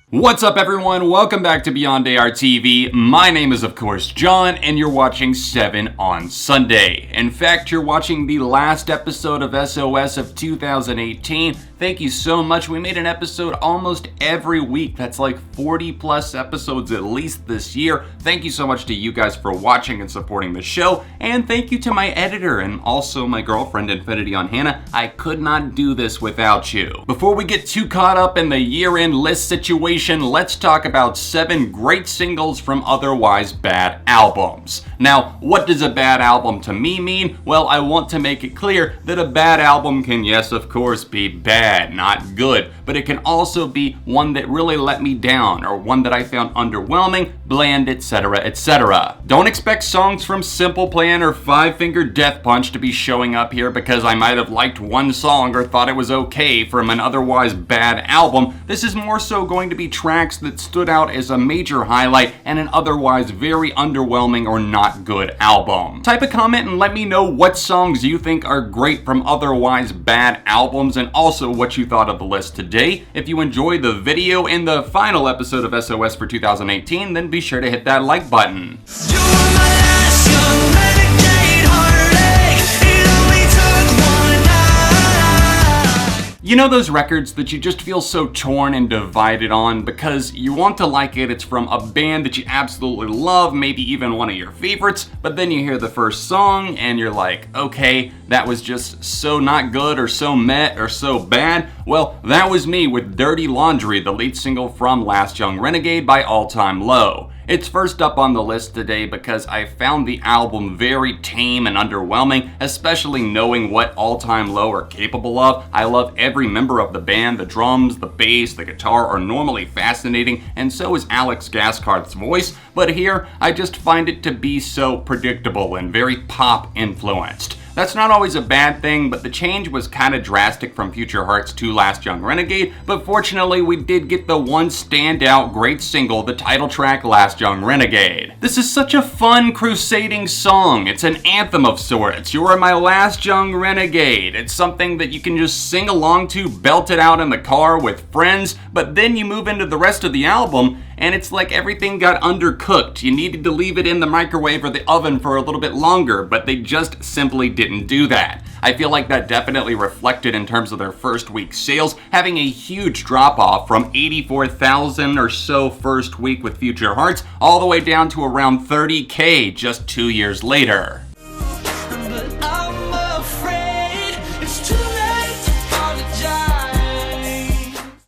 What's up everyone, welcome back to Beyond AR TV. My name is of course John and you're watching 7 on Sunday. In fact, you're watching the last episode of SOS of 2018. Thank you so much. We made an episode almost every week. That's like 40 plus episodes at least this year. Thank you so much to you guys for watching and supporting the show. And thank you to my editor and also my girlfriend Infinity on Hannah. I could not do this without you. Before we get too caught up in the year-end list situation, let's talk about 7 great singles from otherwise bad albums. Now, what does a bad album to me mean? Well, I want to make it clear that a bad album can, yes, of course, be bad, not good, but it can also be one that really let me down, or one that I found underwhelming, bland, etc., etc. Don't expect songs from Simple Plan or Five Finger Death Punch to be showing up here because I might have liked one song or thought it was okay from an otherwise bad album. This is more so going to be tracks that stood out as a major highlight and an otherwise very underwhelming or not good album. Type a comment and let me know what songs you think are great from otherwise bad albums and also what you thought of the list today. If you enjoyed the video and the final episode of SOS for 2018, then be sure to hit that like button. You know those records that you just feel so torn and divided on because you want to like it, it's from a band that you absolutely love, maybe even one of your favorites, but then you hear the first song and you're like, okay, that was just so not good or so meh or so bad? Well, that was me with Dirty Laundry, the lead single from Last Young Renegade by All Time Low. It's first up on the list today because I found the album very tame and underwhelming, especially knowing what All Time Low are capable of. I love every member of the band. The drums, the bass, the guitar are normally fascinating, and so is Alex Gaskarth's voice, but here I just find it to be so predictable and very pop influenced. That's not always a bad thing, but the change was kind of drastic from Future Hearts to Last Young Renegade, but fortunately we did get the one standout great single, the title track Last Young Renegade. This is such a fun, crusading song. It's an anthem of sorts. You are my last young renegade. It's something that you can just sing along to, belt it out in the car with friends, but then you move into the rest of the album and it's like everything got undercooked. You needed to leave it in the microwave or the oven for a little bit longer, but they just simply didn't do that. I feel like that definitely reflected in terms of their first week sales, having a huge drop off from 84,000 or so first week with Future Hearts, all the way down to around 30K just 2 years later.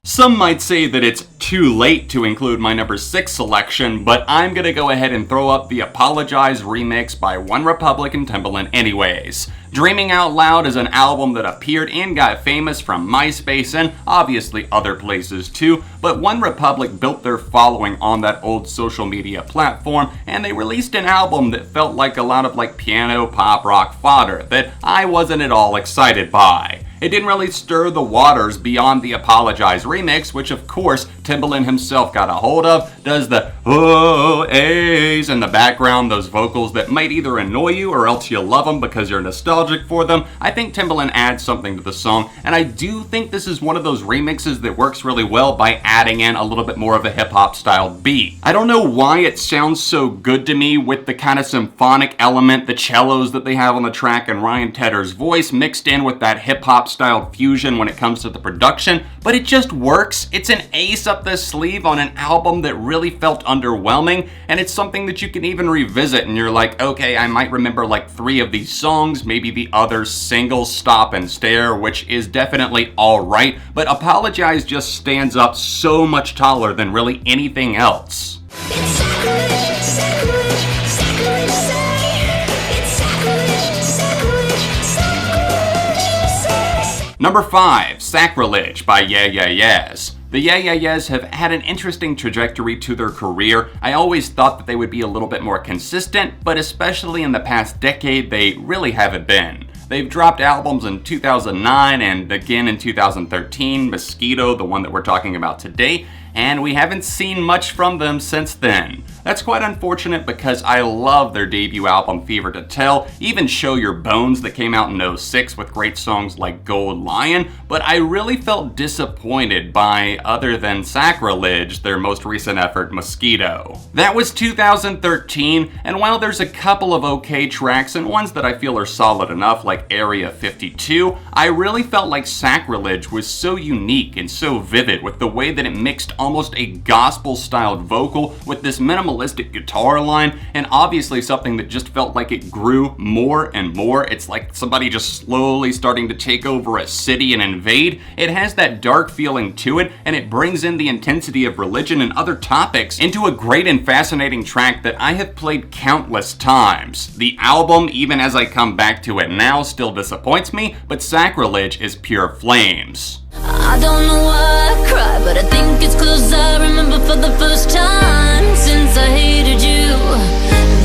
Some might say that it's too late to include my number 6 selection, but I'm gonna go ahead and throw up the Apologize remix by ONEREPUBLIC and TIMBALAND anyways. Dreaming Out Loud is an album that appeared and got famous from MySpace and obviously other places too, but ONEREPUBLIC built their following on that old social media platform, and they released an album that felt like a lot of piano pop rock fodder that I wasn't at all excited by. It didn't really stir the waters beyond the Apologize remix, which of course Timbaland himself got a hold of, does the oh-ays in the background, those vocals that might either annoy you or else you love them because you're nostalgic for them. I think Timbaland adds something to the song, and I do think this is one of those remixes that works really well by adding in a little bit more of a hip-hop style beat. I don't know why it sounds so good to me with the kind of symphonic element, the cellos that they have on the track, and Ryan Tedder's voice mixed in with that hip-hop style fusion when it comes to the production, but it just works. It's an ace up the sleeve on an album that really felt underwhelming, and it's something that you can even revisit and you're like, okay, I might remember 3 of these songs, maybe the other single Stop and Stare, which is definitely alright, but Apologize just stands up so much taller than really anything else. It's sacrilege, sacrilege, sacrilege, say. It's sacrilege, sacrilege, sacrilege, say. Number 5, Sacrilege by Yeah Yeah Yeahs. The Yeah Yeah Yeahs have had an interesting trajectory to their career. I always thought that they would be a little bit more consistent, but especially in the past decade, they really haven't been. They've dropped albums in 2009 and again in 2013, Mosquito, the one that we're talking about today, and we haven't seen much from them since then. That's quite unfortunate because I love their debut album Fever to Tell, even Show Your Bones that came out in '06 with great songs like Gold Lion, but I really felt disappointed by, other than Sacrilege, their most recent effort, Mosquito. That was 2013, and while there's a couple of okay tracks and ones that I feel are solid enough like Area 52, I really felt like Sacrilege was so unique and so vivid with the way that it mixed almost a gospel-styled vocal with this minimalistic guitar line, and obviously something that just felt like it grew more and more. It's like somebody just slowly starting to take over a city and invade. It has that dark feeling to it, and it brings in the intensity of religion and other topics into a great and fascinating track that I have played countless times. The album, even as I come back to it now, still disappoints me, but Sacrilege is pure flames. I don't know why I cry, but I think it's 'cause I remember for the first time since I hated you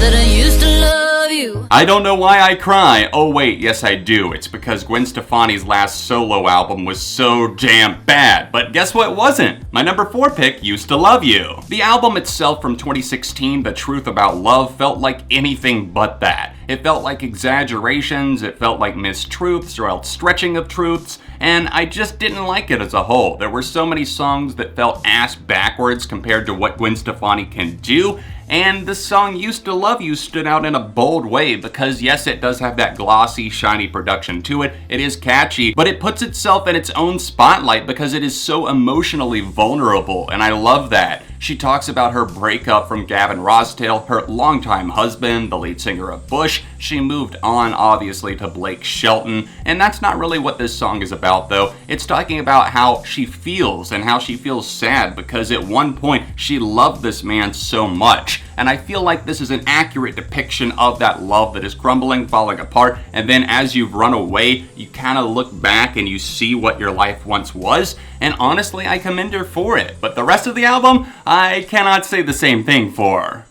that I used to love you. I don't know why I cry. Oh wait, yes I do. It's because Gwen Stefani's last solo album was so damn bad. But guess what wasn't? My number 4 pick, Used to Love You. The album itself from 2016, The Truth About Love, felt like anything but that. It felt like exaggerations, it felt like mistruths or else stretching of truths, and I just didn't like it as a whole. There were so many songs that felt ass backwards compared to what Gwen Stefani can do, and the song Used to Love You stood out in a bold way because yes, it does have that glossy, shiny production to it, it is catchy, but it puts itself in its own spotlight because it is so emotionally vulnerable, and I love that. She talks about her breakup from Gavin Rossdale, her longtime husband, the lead singer of Bush. She moved on, obviously, to Blake Shelton, and that's not really what this song is about, though. It's talking about how she feels and how she feels sad because at one point she loved this man so much. And I feel like this is an accurate depiction of that love that is crumbling, falling apart, and then as you've run away, you kind of look back and you see what your life once was, and honestly, I commend her for it. But the rest of the album, I cannot say the same thing for.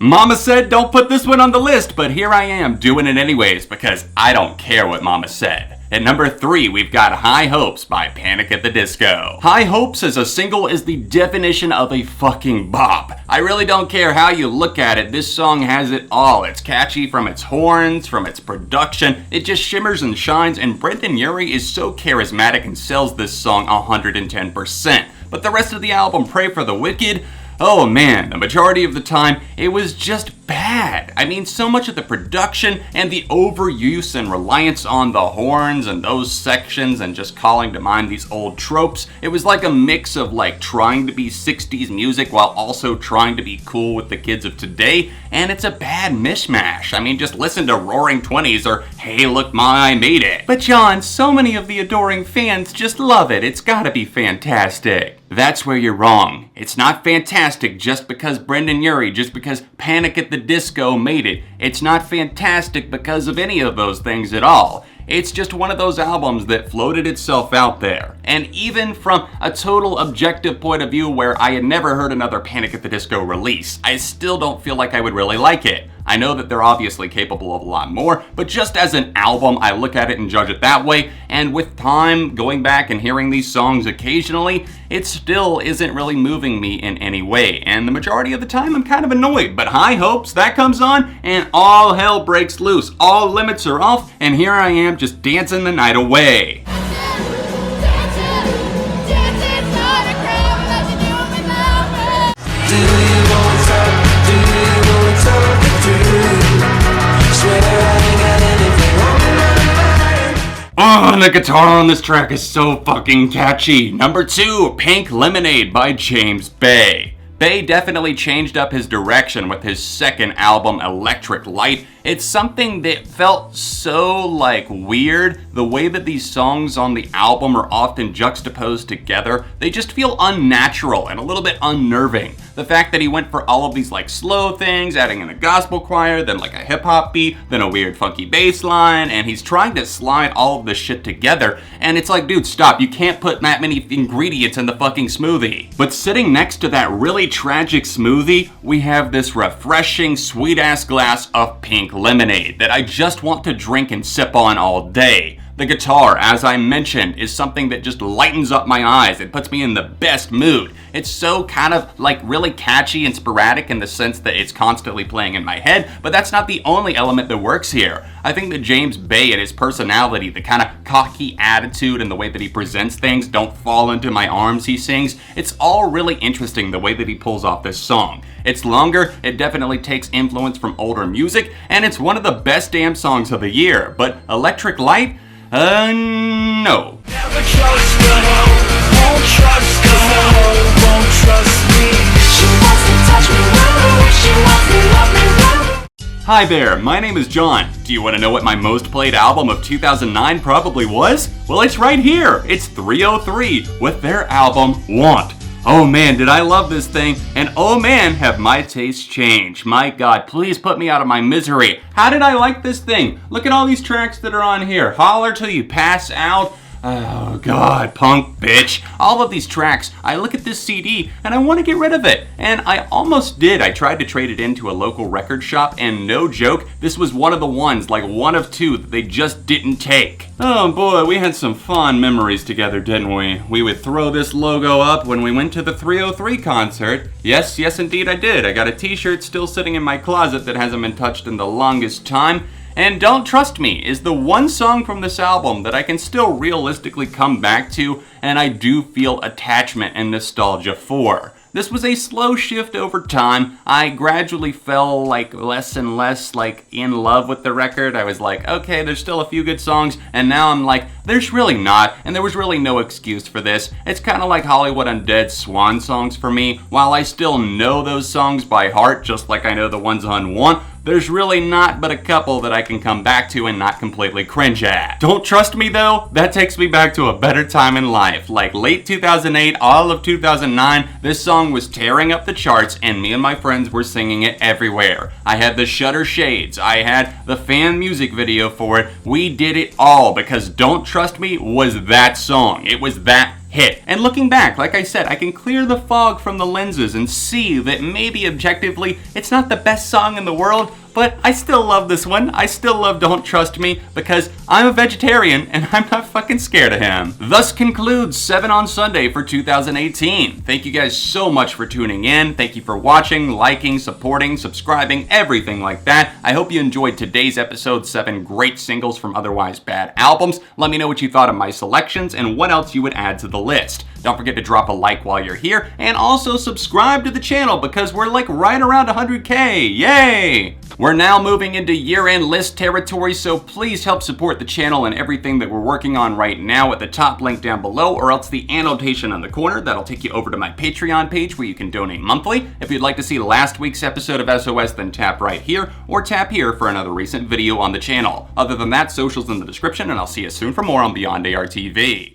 Mama said don't put this one on the list, but here I am doing it anyways because I don't care what Mama said. At number 3, we've got High Hopes by Panic at the Disco. High Hopes as a single is the definition of a fucking bop. I really don't care how you look at it, this song has it all. It's catchy from its horns, from its production, it just shimmers and shines, and Brendan Urie is so charismatic and sells this song 110%. But the rest of the album, Pray for the Wicked, oh man, the majority of the time, it was just bad. I mean, so much of the production and the overuse and reliance on the horns and those sections and just calling to mind these old tropes, it was like a mix of like trying to be 60s music while also trying to be cool with the kids of today, and it's a bad mishmash. I mean, just listen to Roaring Twenties or Hey Look Ma, I Made It. But John, so many of the adoring fans just love it. It's gotta be fantastic. That's where you're wrong. It's not fantastic just because Brendan Urie, just because Panic at the Disco made it. It's not fantastic because of any of those things at all. It's just one of those albums that floated itself out there. And even from a total objective point of view where I had never heard another Panic at the Disco release, I still don't feel like I would really like it. I know that they're obviously capable of a lot more, but just as an album, I look at it and judge it that way, and with time, going back and hearing these songs occasionally, it still isn't really moving me in any way, and the majority of the time I'm kind of annoyed, but High Hopes, that comes on, and all hell breaks loose, all limits are off, and here I am just dancing the night away. Oh, and the guitar on this track is so fucking catchy. Number 2, Pink Lemonade by James Bay. Bay definitely changed up his direction with his second album, Electric Light. It's something that felt so like weird. The way that these songs on the album are often juxtaposed together, they just feel unnatural and a little bit unnerving. The fact that he went for all of these like slow things, adding in a gospel choir, then like a hip hop beat, then a weird funky bass line, and he's trying to slide all of this shit together, and it's like, dude, stop, you can't put that many ingredients in the fucking smoothie. But sitting next to that really tragic smoothie, we have this refreshing, sweet ass glass of Pink lemonade that I just want to drink and sip on all day. The guitar, as I mentioned, is something that just lightens up my eyes. It puts me in the best mood. It's so kind of like really catchy and sporadic in the sense that it's constantly playing in my head, but that's not the only element that works here. I think that James Bay and his personality, the kind of cocky attitude and the way that he presents things, "Don't fall into my arms," he sings, it's all really interesting the way that he pulls off this song. It's longer, it definitely takes influence from older music, and it's one of the best damn songs of the year. But Electric Light? No. Never trust the hoe, won't trust the hoe, won't trust me. She wants to touch me, woo, she wants to love me, woo. Hi there, my name is John. Do you want to know what my most played album of 2009 probably was? Well, it's right here. It's 303 with their album Want. Oh man, did I love this thing, and oh man, have my tastes changed. My God, please put me out of my misery. How did I like this thing? Look at all these tracks that are on here. Holler Till You Pass Out. Oh God, punk bitch. All of these tracks, I look at this CD and I want to get rid of it. And I almost did. I tried to trade it into a local record shop, and no joke, this was one of the ones, like one of two, that they just didn't take. Oh boy, we had some fond memories together, didn't we? We would throw this logo up when we went to the 303 concert. Yes, indeed I did. I got a t-shirt still sitting in my closet that hasn't been touched in the longest time. And Don't Trust Me is the one song from this album that I can still realistically come back to, and I do feel attachment and nostalgia for. This was a slow shift over time. I gradually fell like less and less like in love with the record. I was like, okay, there's still a few good songs, and now I'm like, there's really not, and there was really no excuse for this. It's kind of like Hollywood Undead's swan songs for me. While I still know those songs by heart, just like I know the ones on Want, there's really not but a couple that I can come back to and not completely cringe at. Don't Trust Me though? That takes me back to a better time in life. Like late 2008, all of 2009, this song was tearing up the charts and me and my friends were singing it everywhere. I had the Shutter Shades, I had the fan music video for it. We did it all because Don't Trust Me was that song. It was that hit. And looking back, like I said, I can clear the fog from the lenses and see that maybe objectively it's not the best song in the world, but I still love this one. I still love Don't Trust Me because I'm a vegetarian and I'm not fucking scared of him. Thus concludes 7 on Sunday for 2018. Thank you guys so much for tuning in. Thank you for watching, liking, supporting, subscribing, everything like that. I hope you enjoyed today's episode, 7 great singles from otherwise bad albums. Let me know what you thought of my selections and what else you would add to the list. Don't forget to drop a like while you're here and also subscribe to the channel because we're like right around 100K. Yay! We're now moving into year-end list territory, so please help support the channel and everything that we're working on right now at the top link down below, or else the annotation on the corner. That'll take you over to my Patreon page where you can donate monthly. If you'd like to see last week's episode of SOS, then tap right here, or tap here for another recent video on the channel. Other than that, socials in the description, and I'll see you soon for more on Beyond AR TV.